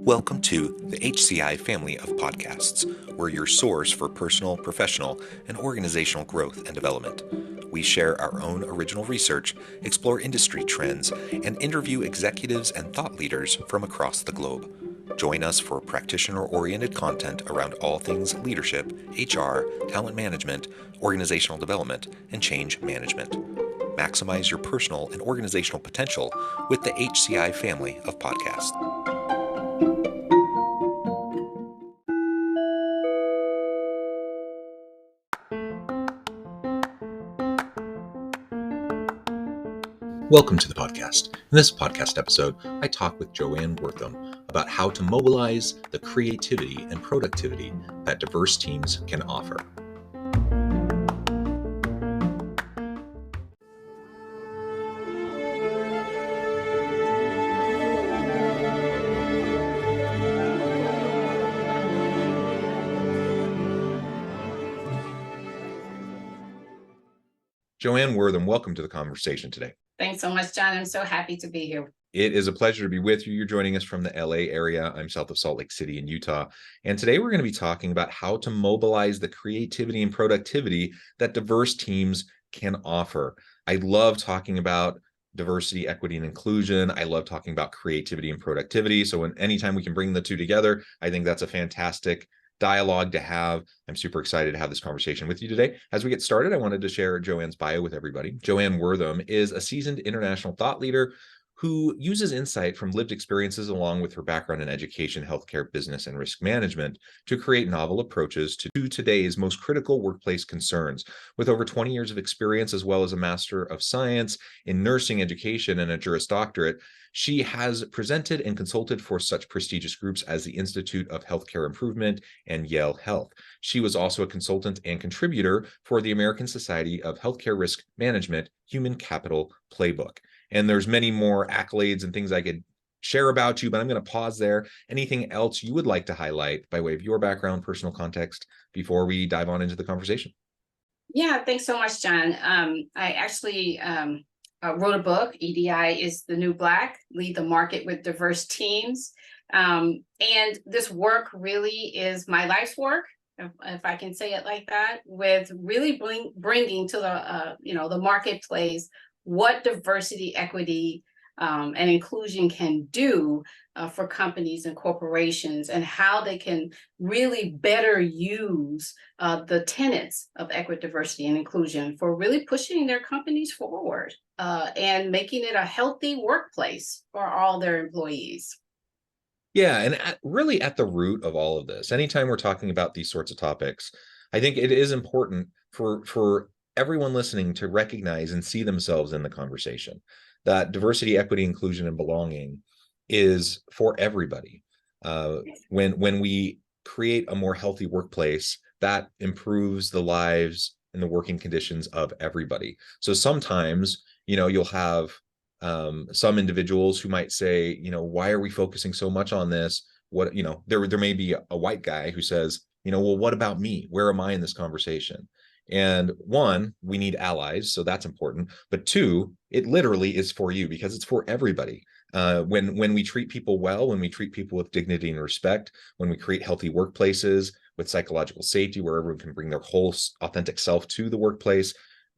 Welcome to the HCI family of podcasts. We're your source for personal, professional, and organizational growth and development. We share our own original research, explore industry trends, and interview executives and thought leaders from across the globe. Join us for practitioner-oriented content around all things leadership, HR, talent management, organizational development, and change management. Maximize your personal and organizational potential with the HCI family of podcasts. Welcome to the podcast. In this podcast episode, I talk with Joann Wortham about how to mobilize the creativity and productivity that diverse teams can offer. Joann Wortham, welcome to the conversation today. Thanks so much, John. I'm so happy to be here. It is a pleasure to be with you. You're joining us from the LA area. I'm south of Salt Lake City in Utah. And today we're going to be talking about how to mobilize the creativity and productivity that diverse teams can offer. I love talking about diversity, equity, and inclusion. I love talking about creativity and productivity. So anytime we can bring the two together, I think that's a fantastic dialogue to have. I'm super excited to have this conversation with you today. As we get started, I wanted to share Joann's bio with everybody. Joann Wortham is a seasoned international thought leader who uses insight from lived experiences along with her background in education, healthcare, business, and risk management to create novel approaches to today's most critical workplace concerns. With over 20 years of experience, as well as a Master of Science in Nursing Education and a Juris Doctorate, she has presented and consulted for such prestigious groups as the Institute of Healthcare Improvement and Yale Health. She was also a consultant and contributor for the American Society of Healthcare Risk Management Human Capital Playbook. And there's many more accolades and things I could share about you, but I'm going to pause there. Anything else you would like to highlight by way of your background, personal context, before we dive on into the conversation? Yeah, thanks so much, John. I actually wrote a book, EDI is the New Black, Lead the Market with Diverse Teams. And this work really is my life's work, if I can say it like that, with really bringing to the marketplace what diversity, equity, and inclusion can do for companies and corporations, and how they can really better use the tenets of equity, diversity, and inclusion for really pushing their companies forward and making it a healthy workplace for all their employees. Yeah, and really at the root of all of this, anytime we're talking about these sorts of topics, I think it is important for everyone listening to recognize and see themselves in the conversation, that diversity, equity, inclusion, and belonging is for everybody. When we create a more healthy workplace, that improves the lives and the working conditions of everybody. So sometimes, you'll have some individuals who might say, why are we focusing so much on this? What, there may be a white guy who says, well, what about me? Where am I in this conversation? And one, we need allies, so that's important. But two, it literally is for you because it's for everybody. When we treat people well, when we treat people with dignity and respect, when we create healthy workplaces with psychological safety where everyone can bring their whole authentic self to the workplace,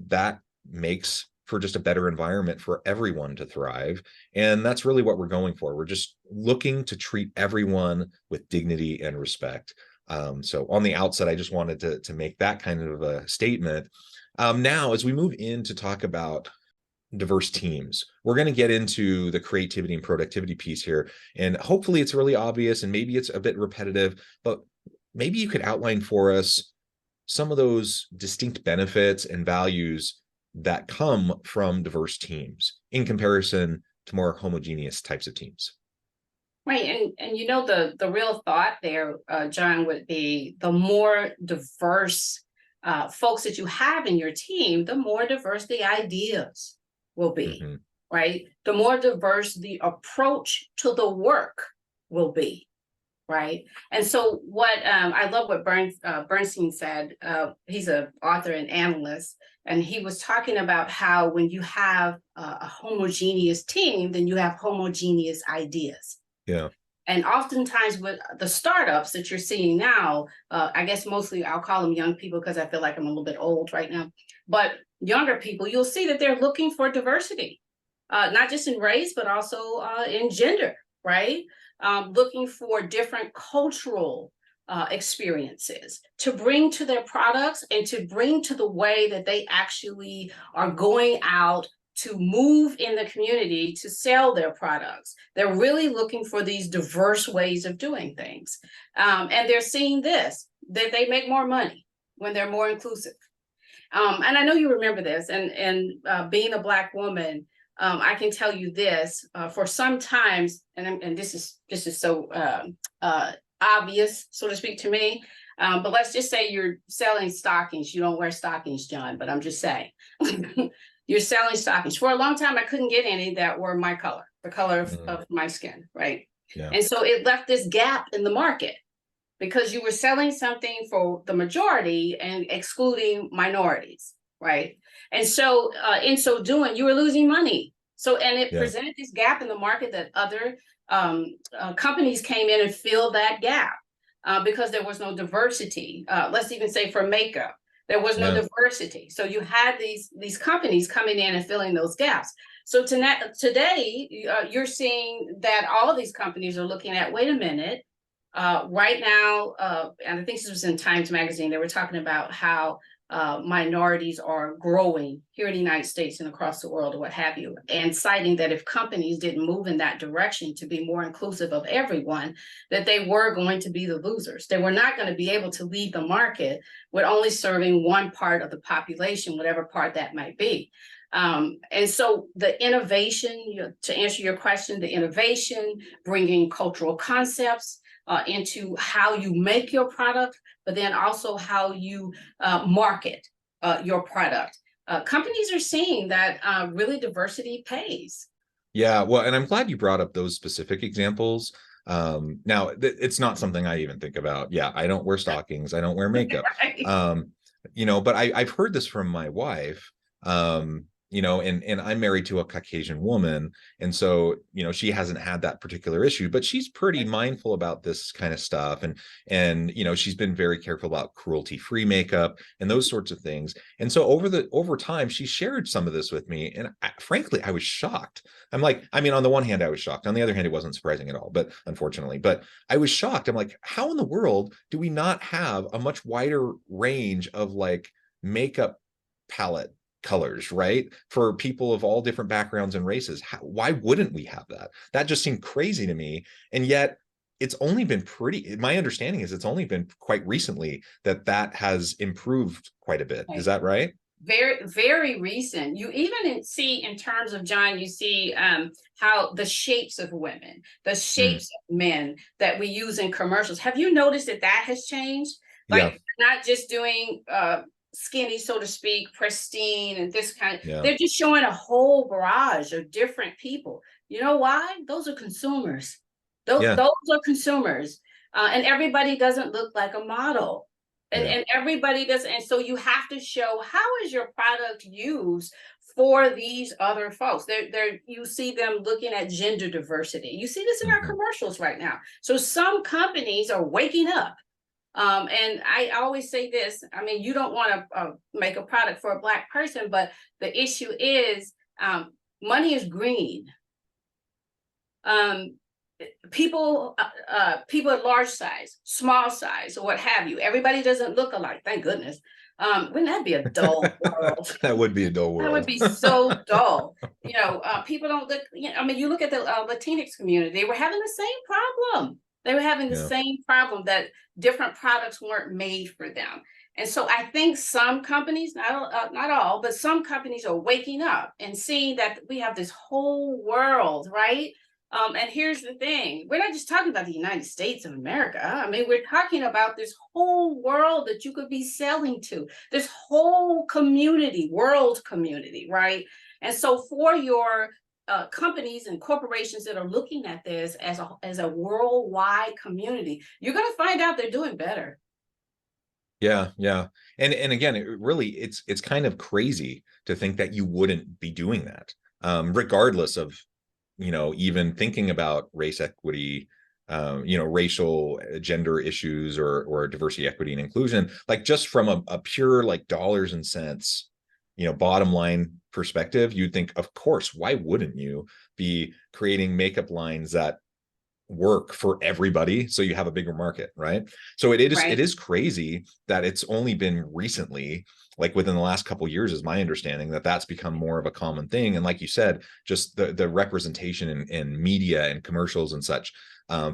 that makes for just a better environment for everyone to thrive. And that's really what we're going for. We're just looking to treat everyone with dignity and respect. So on the outset, I just wanted to make that kind of a statement. Now, as we move in to talk about diverse teams, we're going to get into the creativity and productivity piece here. And hopefully it's really obvious, and maybe it's a bit repetitive, but maybe you could outline for us some of those distinct benefits and values that come from diverse teams in comparison to more homogeneous types of teams. Right, and the real thought there, John, would be the more diverse folks that you have in your team, the more diverse the ideas will be, right? The more diverse the approach to the work will be, right? And so what I love what Bernstein said. He's an author and analyst, and he was talking about how when you have a homogeneous team, then you have homogeneous ideas. Yeah. And oftentimes with the startups that you're seeing now, I guess mostly I'll call them young people because I feel like I'm a little bit old right now, but younger people, you'll see that they're looking for diversity, not just in race, but also in gender, right? Looking for different cultural experiences to bring to their products and to bring to the way that they actually are going out to move in the community to sell their products. They're really looking for these diverse ways of doing things. And they're seeing this, that they make more money when they're more inclusive. And I know you remember this, and being a Black woman, I can tell you this, for some times, and this is so obvious, so to speak, to me, but let's just say you're selling stockings. You don't wear stockings, John, but I'm just saying. You're selling stockings. For a long time, I couldn't get any that were my color, the color of my skin, right? Yeah. And so it left this gap in the market because you were selling something for the majority and excluding minorities, right? And so in so doing, you were losing money. So, and it presented this gap in the market that other companies came in and filled that gap because there was no diversity. Let's even say for makeup. There was no diversity. So you had these companies coming in and filling those gaps. So today, you're seeing that all of these companies are looking at, wait a minute, right now, and I think this was in Times Magazine, they were talking about how minorities are growing here in the United States and across the world or what have you, and citing that if companies didn't move in that direction to be more inclusive of everyone, that they were going to be the losers. They were not going to be able to lead the market with only serving one part of the population, whatever part that might be. And so the innovation, to answer your question, the innovation, bringing cultural concepts into how you make your product, but then also how you market your product. Companies are seeing that really diversity pays. Yeah, well, and I'm glad you brought up those specific examples. Now, it's not something I even think about. Yeah, I don't wear stockings. I don't wear makeup. Right. But I've heard this from my wife. And I'm married to a Caucasian woman. And so, she hasn't had that particular issue, but she's pretty mindful about this kind of stuff. And she's been very careful about cruelty-free makeup and those sorts of things. And so over time, she shared some of this with me. And frankly, I was shocked. I'm like, on the one hand, I was shocked. On the other hand, it wasn't surprising at all, but unfortunately, I was shocked. I'm like, how in the world do we not have a much wider range of like makeup palette colors, right? For people of all different backgrounds and races. Why wouldn't we have that? That just seemed crazy to me. And yet it's only been my understanding is it's only been quite recently that has improved quite a bit. Is that right? Very, very recent. You even see in terms of, John, you see how the shapes of women, the shapes of men that we use in commercials. Have you noticed that has changed? Like not just doing skinny, so to speak, pristine, and this kind of, they're just showing a whole barrage of different people. You know why? Those are consumers. Those are consumers. And everybody doesn't look like a model. And everybody doesn't. And so you have to show, how is your product used for these other folks? You see them looking at gender diversity. You see this in our commercials right now. So some companies are waking up. And I always say this, you don't want to make a product for a Black person, but the issue is money is green. People at large size, small size, or what have you, everybody doesn't look alike, thank goodness. Wouldn't that be a dull world? That would be a dull world. That would be so dull. People don't look, you look at the Latinx community, they were having the same problem. They were having the same problem, that different products weren't made for them. And so I think some companies, not all, but some companies are waking up and seeing that we have this whole world, right? And here's the thing, we're not just talking about the United States of America. We're talking about this whole world that you could be selling to, this whole community, world community, right? And so for your companies and corporations that are looking at this as a worldwide community, you're going to find out they're doing better. Yeah. And again, it's kind of crazy to think that you wouldn't be doing that, regardless of, even thinking about race equity, racial, gender issues, or diversity, equity, and inclusion, like just from a pure like dollars and cents, bottom line perspective, you'd think, of course, why wouldn't you be creating makeup lines that work for everybody so you have a bigger market, right? So it is crazy that it's only been recently, like within the last couple of years, is my understanding, that that's become more of a common thing. And like you said, just the representation in media and commercials and such,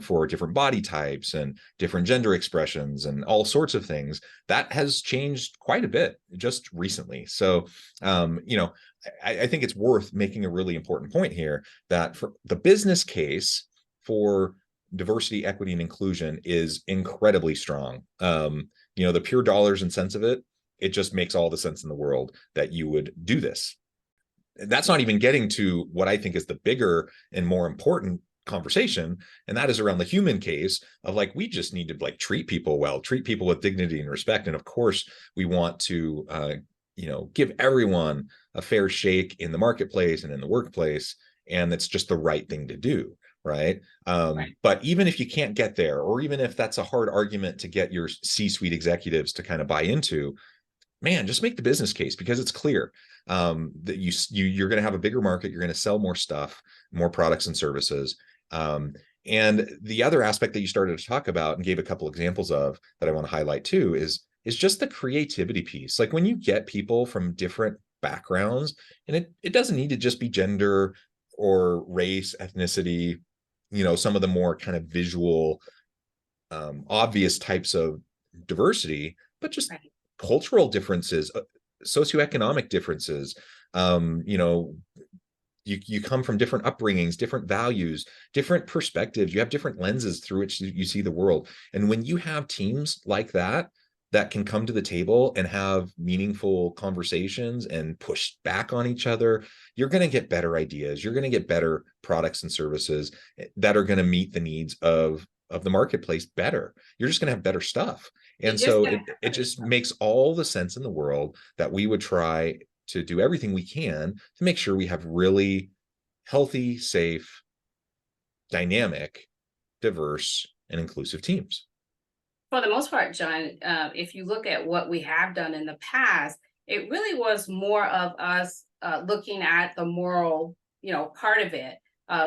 for different body types and different gender expressions and all sorts of things, that has changed quite a bit just recently. So I think it's worth making a really important point here, that for the business case for diversity, equity, and inclusion is incredibly strong. The pure dollars and cents of it, it just makes all the sense in the world that you would do this. That's not even getting to what I think is the bigger and more important conversation, and that is around the human case of, like, we just need to like treat people well, treat people with dignity and respect. And of course, we want to give everyone a fair shake in the marketplace and in the workplace, and that's just the right thing to do. Right. But even if you can't get there, or even if that's a hard argument to get your C-suite executives to kind of buy into, man, just make the business case, because it's clear that you're going to have a bigger market, you're going to sell more stuff, more products and services. And the other aspect that you started to talk about and gave a couple examples of that I want to highlight too is just the creativity piece. Like when you get people from different backgrounds, and it doesn't need to just be gender or race, ethnicity, some of the more kind of visual, obvious types of diversity, but just cultural differences, socioeconomic differences. You come from different upbringings, different values, different perspectives. You have different lenses through which you see the world. And when you have teams like that can come to the table and have meaningful conversations and push back on each other, you're going to get better ideas. You're going to get better products and services that are going to meet the needs of the marketplace better. You're just going to have better stuff. And so it just makes all the sense in the world that we would try to do everything we can to make sure we have really healthy, safe, dynamic, diverse, and inclusive teams. For the most part, John, if you look at what we have done in the past, it really was more of us looking at the moral, part of it.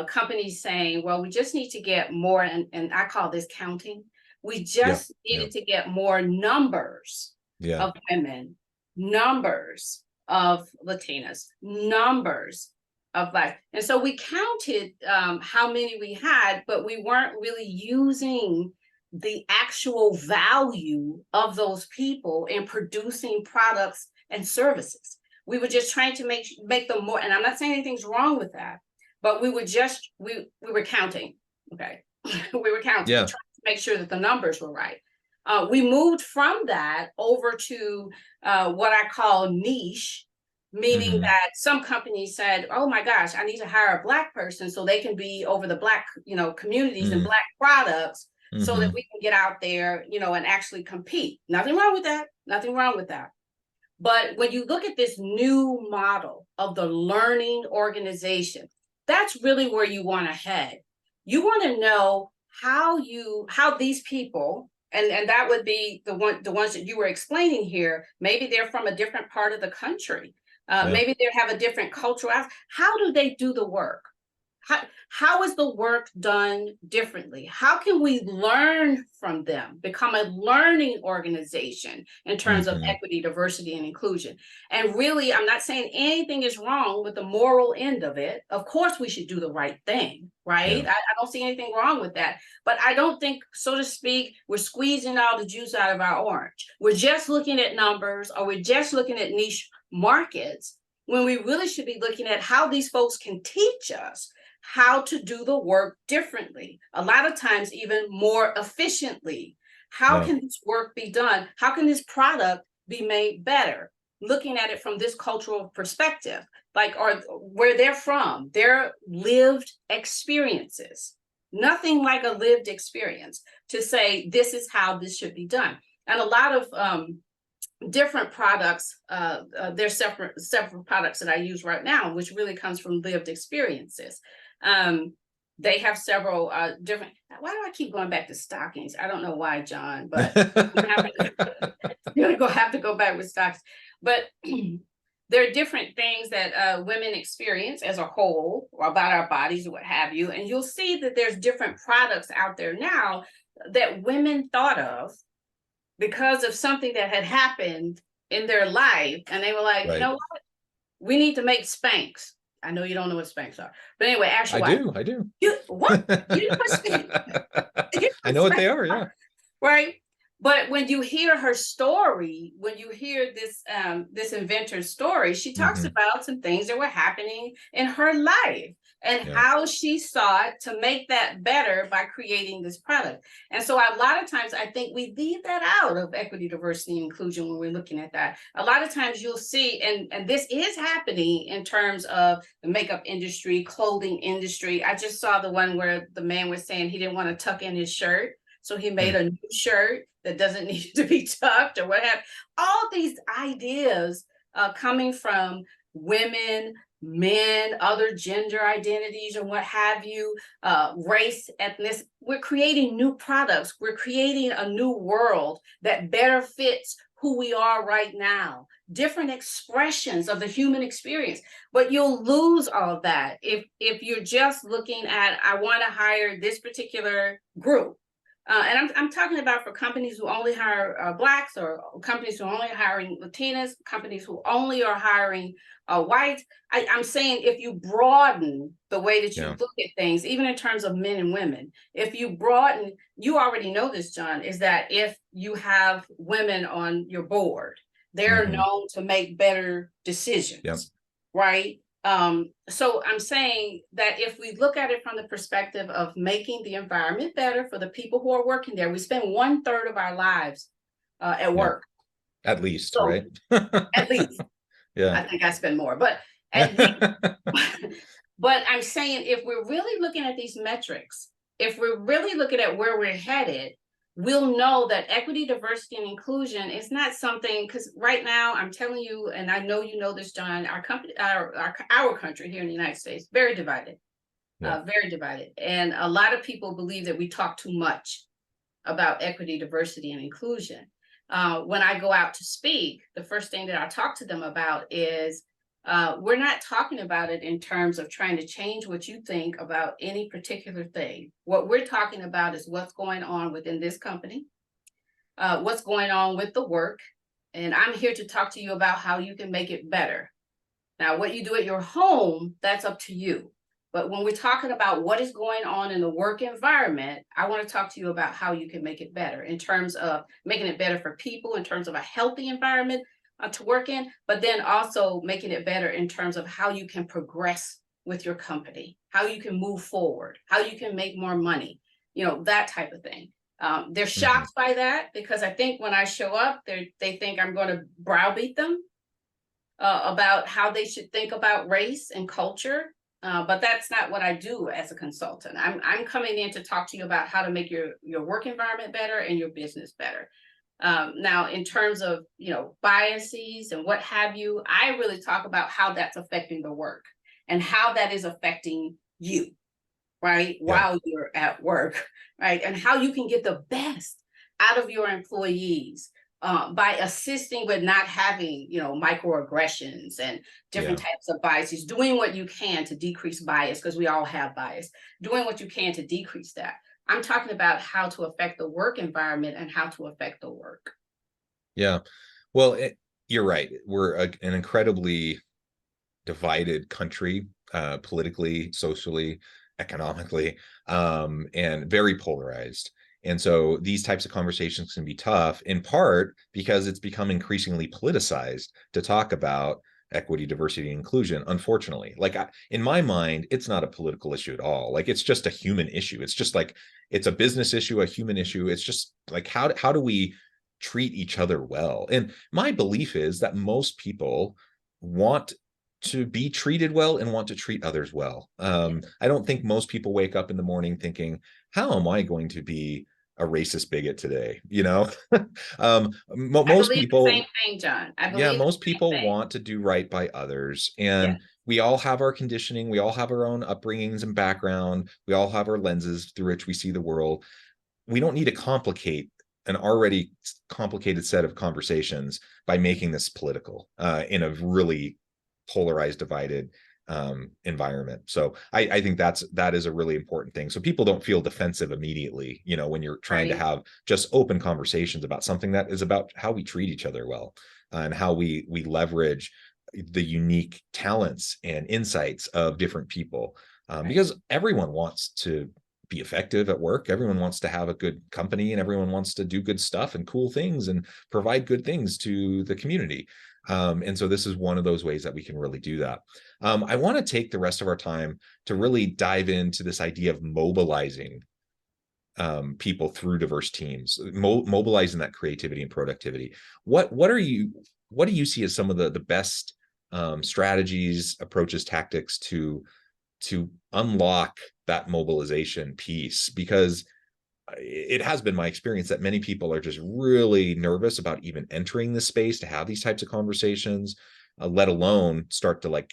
Companies saying, well, we just need to get more, and I call this counting. We just needed to get more numbers of women, numbers of Latinas, numbers of Black. And so we counted how many we had, but we weren't really using the actual value of those people in producing products and services. We were just trying to make them more, and I'm not saying anything's wrong with that, but we were counting, okay? We were counting, trying to make sure that the numbers were right. We moved from that over to what I call niche, meaning that some companies said, oh my gosh, I need to hire a Black person so they can be over the Black, communities and Black products, so that we can get out there, and actually compete. Nothing wrong with that. Nothing wrong with that. But when you look at this new model of the learning organization, that's really where you want to head. You want to know how these people, and that would be the ones that you were explaining here, maybe they're from a different part of the country. Maybe they have a different cultural. How do they do the work? How is the work done differently? How can we learn from them, become a learning organization in terms of equity, diversity, and inclusion? And really, I'm not saying anything is wrong with the moral end of it. Of course, we should do the right thing, right? I don't see anything wrong with that. But I don't think, so to speak, we're squeezing all the juice out of our orange. We're just looking at numbers, or we're just looking at niche markets, when we really should be looking at how these folks can teach us how to do the work differently, a lot of times even more efficiently. How can this work be done? How can this product be made better? Looking at it from this cultural perspective, or where they're from, their lived experiences. Nothing like a lived experience to say, this is how this should be done. And a lot of different products, there's several products that I use right now, which really comes from lived experiences. They have several different. Why do I keep going back to stockings? I don't know why, John, but you're gonna have to go back with stockings. But there are different things that women experience as a whole about our bodies or what have you, and you'll see that there's different products out there now that women thought of because of something that had happened in their life, and they were like, you know what, we need to make Spanx. I know you don't know what Spanx are, but anyway, actually, I do. What? I know what they are, yeah. Right. But when you hear her story, when you hear this inventor's story, she talks about some things that were happening in her life and how she sought to make that better by creating this product. And so a lot of times I think we leave that out of equity, diversity, and inclusion when we're looking at that. A lot of times you'll see, and this is happening in terms of the makeup industry, clothing industry. I just saw the one where the man was saying he didn't want to tuck in his shirt. So he made a new shirt that doesn't need to be tucked or what have. All these ideas coming from women, men, other gender identities or what have you, race, ethnicity. We're creating new products. We're creating a new world that better fits who we are right now. Different expressions of the human experience. But you'll lose all of that if you're just looking at, I want to hire this particular group. And I'm talking about for companies who only hire Blacks, or companies who are only hiring Latinas, companies who only are hiring whites. I'm saying if you broaden the way that you look at things, even in terms of men and women, if you broaden, you already know this, John, is that if you have women on your board, they're known to make better decisions, right? So I'm saying that if we look at it from the perspective of making the environment better for the people who are working there, we spend 1/3 of our lives at work. At least, so, right? At least. I think I spend more, but but I'm saying if we're really looking at these metrics, if we're really looking at where we're headed, we'll know that equity, diversity, and inclusion is not something, because right now I'm telling you, and I know you know this, John, our country here in the United States, very divided, very divided. And a lot of people believe that we talk too much about equity, diversity, and inclusion. When I go out to speak, the first thing that I talk to them about is we're not talking about it in terms of trying to change what you think about any particular thing. What we're talking about is what's going on within this company, what's going on with the work. And I'm here to talk to you about how you can make it better. Now, what you do at your home, that's up to you. But when we're talking about what is going on in the work environment, I want to talk to you about how you can make it better in terms of making it better for people, in terms of a healthy environment to work in, but then also making it better in terms of how you can progress with your company, how you can move forward, how you can make more money, that type of thing. They're shocked by that because I think when I show up, they think I'm going to browbeat them about how they should think about race and culture. But that's not what I do as a consultant. I'm coming in to talk to you about how to make your work environment better and your business better. Now, in terms of, biases and what have you, I really talk about how that's affecting the work and how that is affecting you, right? While you're at work, right? And how you can get the best out of your employees by assisting with not having, microaggressions and different types of biases, doing what you can to decrease bias, because we all have bias, doing what you can to decrease that. I'm talking about how to affect the work environment and how to affect the work. Yeah, well, you're right. We're an incredibly divided country, politically, socially, economically, and very polarized. And so these types of conversations can be tough, in part because it's become increasingly politicized to talk about equity, diversity, and inclusion. Unfortunately, in my mind, it's not a political issue at all. Like, it's just a human issue. It's just like, it's a business issue, a human issue. It's just like, how do we treat each other well? And my belief is that most people want to be treated well and want to treat others well. I don't think most people wake up in the morning thinking, how am I going to be a racist bigot today? Most people, the same thing, John. most people want to do right by others. And we all have our conditioning, we all have our own upbringings and background, we all have our lenses through which we see the world. We don't need to complicate an already complicated set of conversations by making this political in a really polarized, divided environment. So I think that is a really important thing. So people don't feel defensive immediately, when you're trying to have just open conversations about something that is about how we treat each other well, and how we leverage the unique talents and insights of different people, because everyone wants to be effective at work. Everyone wants to have a good company, and everyone wants to do good stuff and cool things and provide good things to the community. And so this is one of those ways that we can really do that. I want to take the rest of our time to really dive into this idea of mobilizing people through diverse teams, mobilizing that creativity and productivity. What do you see as some of the best strategies, approaches, tactics to unlock that mobilization piece? Because it has been my experience that many people are just really nervous about even entering this space to have these types of conversations, let alone start to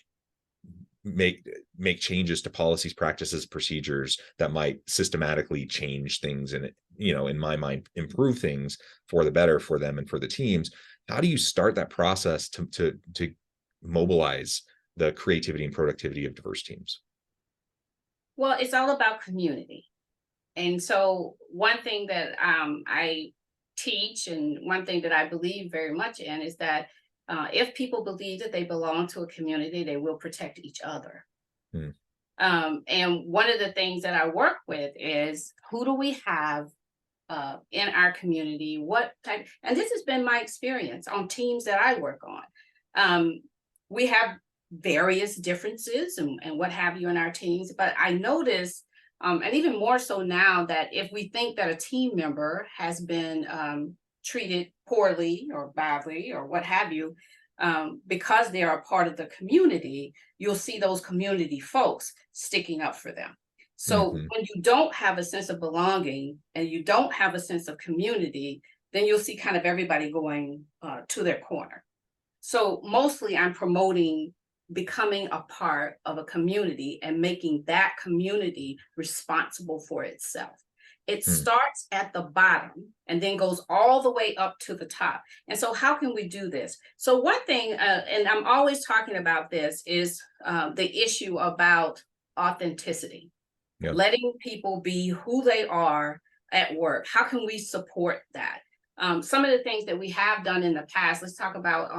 make changes to policies, practices, procedures that might systematically change things and, in my mind, improve things for the better for them and for the teams. How do you start that process to mobilize the creativity and productivity of diverse teams? Well, it's all about community. And so one thing that I teach, and one thing that I believe very much in, is that if people believe that they belong to a community, they will protect each other. And one of the things that I work with is, who do we have in our community? What type? And this has been my experience on teams that I work on. We have various differences and what have you in our teams, but I notice, and even more so now, that if we think that a team member has been treated poorly or badly or what have you, because they are a part of the community, you'll see those community folks sticking up for them. So when you don't have a sense of belonging and you don't have a sense of community, then you'll see kind of everybody going to their corner. So mostly I'm promoting becoming a part of a community and making that community responsible for itself. It starts at the bottom and then goes all the way up to the top. And so how can we do this? So one thing, and I'm always talking about this, is the issue about authenticity. Letting people be who they are at work. How can we support that? Some of the things that we have done in the past, let's talk about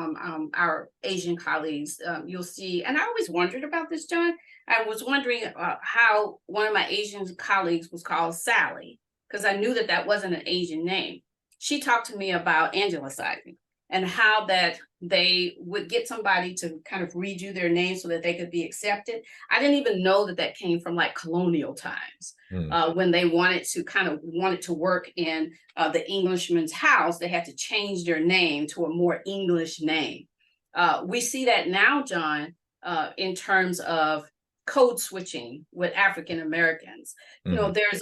our Asian colleagues. You'll see, and I always wondered about this, John. I was wondering how one of my Asian colleagues was called Sally, because I knew that that wasn't an Asian name. She talked to me about angelicizing and how that they would get somebody to kind of redo their name so that they could be accepted. I didn't even know that that came from like colonial times. When they wanted to work in the Englishman's house, they had to change their name to a more English name. We see that now, John, in terms of code switching with African Americans. There's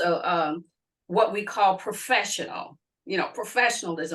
what we call professionalism,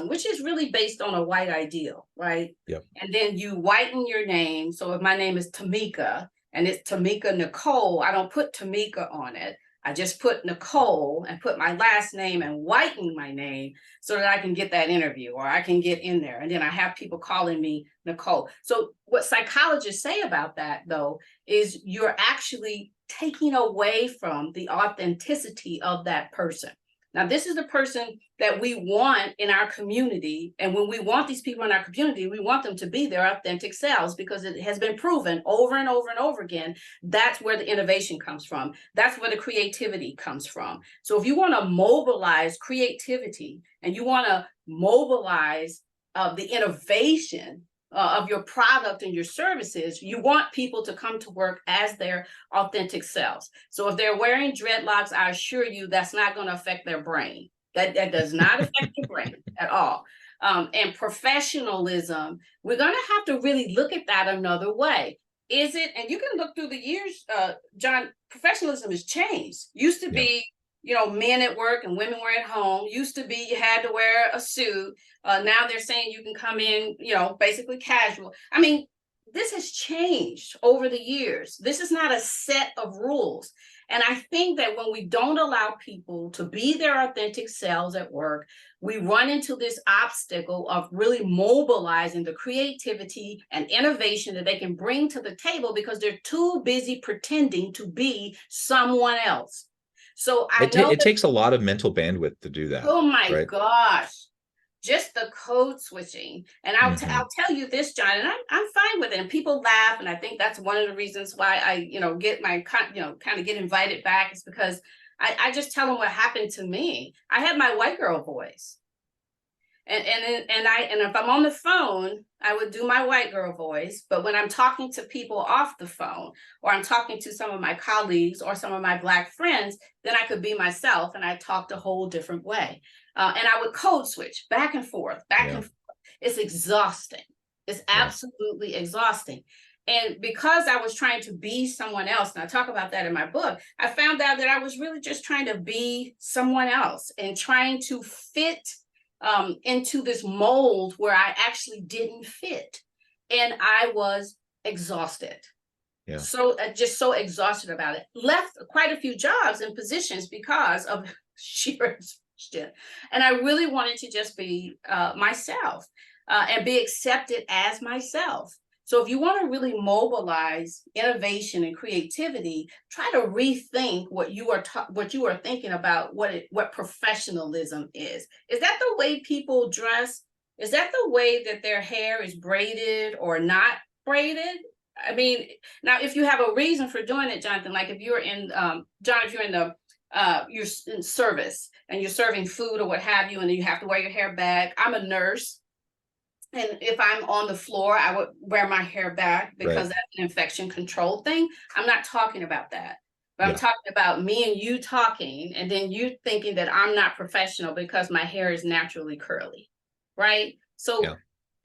which is really based on a white ideal, right? And then you whiten your name. So if my name is Tamika and it's Tamika Nicole, I don't put Tamika on it. I just put Nicole and put my last name and whiten my name so that I can get that interview or I can get in there. And then I have people calling me Nicole. So what psychologists say about that, though, is you're actually taking away from the authenticity of that person. Now, this is the person that we want in our community. And when we want these people in our community, we want them to be their authentic selves, because it has been proven over and over and over again. That's where the innovation comes from. That's where the creativity comes from. So if you want to mobilize creativity and you want to mobilize the innovation of your product and your services, you want people to come to work as their authentic selves. So if they're wearing dreadlocks, I assure you that's not going to affect their brain. That does not affect your brain at all. And professionalism, we're going to have to really look at that another way. Is it, and you can look through the years, John, professionalism has changed. Used to be, men at work and women were at home. Used to be you had to wear a suit. Now they're saying you can come in, basically casual. I mean, this has changed over the years. This is not a set of rules. And I think that when we don't allow people to be their authentic selves at work, we run into this obstacle of really mobilizing the creativity and innovation that they can bring to the table because they're too busy pretending to be someone else. So I know it takes a lot of mental bandwidth to do that, oh my right? gosh, just the code switching. And I'll tell you this, John, and I'm fine with it. And people laugh, and I think that's one of the reasons why I get my kind of get invited back is because I just tell them what happened to me. I had my white girl voice, and if I'm on the phone, I would do my white girl voice. But when I'm talking to people off the phone, or I'm talking to some of my colleagues or some of my Black friends, then I could be myself, and I talked a whole different way. And I would code switch back and forth, back and forth. It's exhausting. It's absolutely exhausting. And because I was trying to be someone else, and I talk about that in my book, I found out that I was really just trying to be someone else and trying to fit into this mold where I actually didn't fit. And I was exhausted. Yeah. So just so exhausted about it. Left quite a few jobs and positions because of sheer exhaustion. And I really wanted to just be myself and be accepted as myself. So if you want to really mobilize innovation and creativity, try to rethink what you are thinking about what professionalism is. Is that the way people dress? Is that the way that their hair is braided or not braided? I mean, now if you have a reason for doing it, Jonathan, like if you're in John, if you're in the you're in service and you're serving food or what have you, and you have to wear your hair back. I'm a nurse. And if I'm on the floor, I would wear my hair back because that's an infection control thing. I'm not talking about that. But I'm talking about me and you talking, and then you thinking that I'm not professional because my hair is naturally curly, right? So,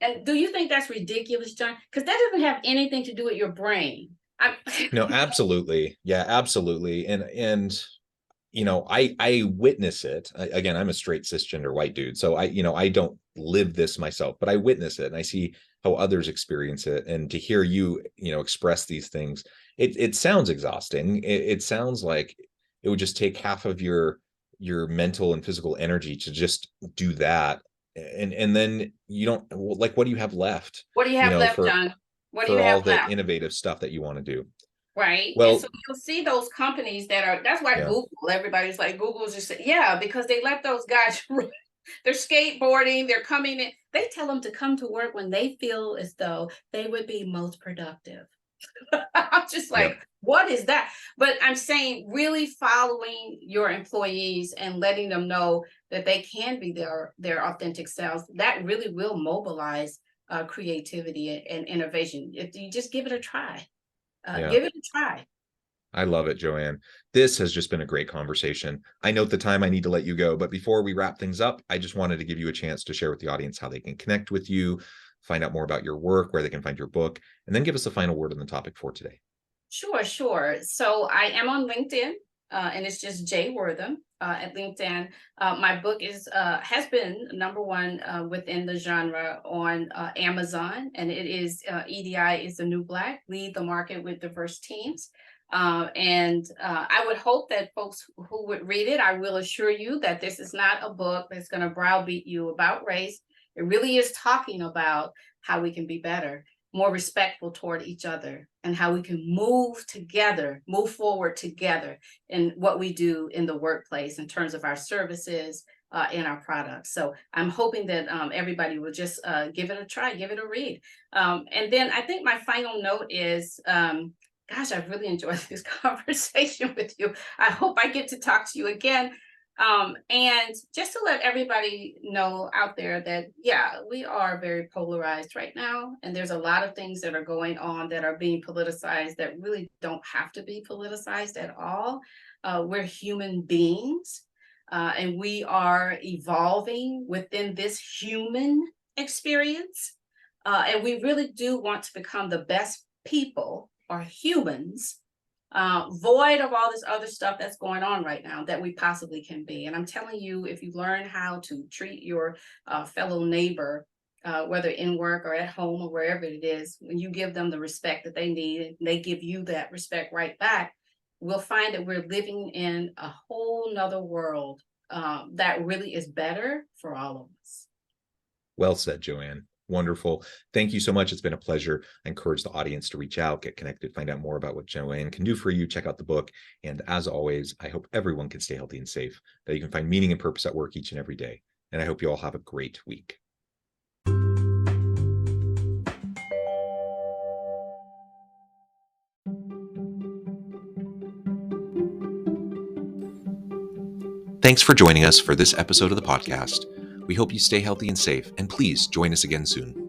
and do you think that's ridiculous, John? Because that doesn't have anything to do with your brain. No, absolutely. Yeah, absolutely. And I witness it. Again, I'm a straight cisgender white dude. So I don't live this myself, but I witness it and I see how others experience it. And to hear you, express these things, it sounds exhausting. It sounds like it would just take half of your mental and physical energy to just do that. And then you don't like, what do you have left? What do you have left, John? What do you for all have the left? innovative stuff that you want to do. Right. Well, and so you'll see those companies that's why Google, everybody's like, Google's just, because they let those guys, they're skateboarding, they're coming in. They tell them to come to work when they feel as though they would be most productive. I'm just like, what is that? But I'm saying really following your employees and letting them know that they can be their authentic selves, that really will mobilize creativity and innovation. If you just give it a try. Give it a try. I love it, Joann. This has just been a great conversation. I note the time I need to let you go, but before we wrap things up, I just wanted to give you a chance to share with the audience how they can connect with you, find out more about your work, where they can find your book, and then give us a final word on the topic for today. Sure. So I am on LinkedIn, and it's just J Wortham at LinkedIn. My book has been #1 within the genre on Amazon, and it is EDI is the New Black, Lead the Market with Diverse Teams. And I would hope that folks who would read it, I will assure you that this is not a book that's going to browbeat you about race. It really is talking about how we can be better, more respectful toward each other, and how we can move forward together in what we do in the workplace in terms of our services and our products. So I'm hoping that everybody will just give it a try, give it a read. And then I think my final note is, gosh, I've really enjoyed this conversation with you. I hope I get to talk to you again. And just to let everybody know out there that, we are very polarized right now. And there's a lot of things that are going on that are being politicized that really don't have to be politicized at all. We're human beings, and we are evolving within this human experience. And we really do want to become the best people or humans, void of all this other stuff that's going on right now that we possibly can be. And I'm telling you, if you learn how to treat your fellow neighbor whether in work or at home or wherever it is, when you give them the respect that they need and they give you that respect right back, we'll find that we're living in a whole nother world that really is better for all of us. Well said, Joann. Wonderful. Thank you so much. It's been a pleasure. I encourage the audience to reach out, get connected, find out more about what Joann can do for you. Check out the book. And as always, I hope everyone can stay healthy and safe, that you can find meaning and purpose at work each and every day. And I hope you all have a great week. Thanks for joining us for this episode of the podcast. We hope you stay healthy and safe, and please join us again soon.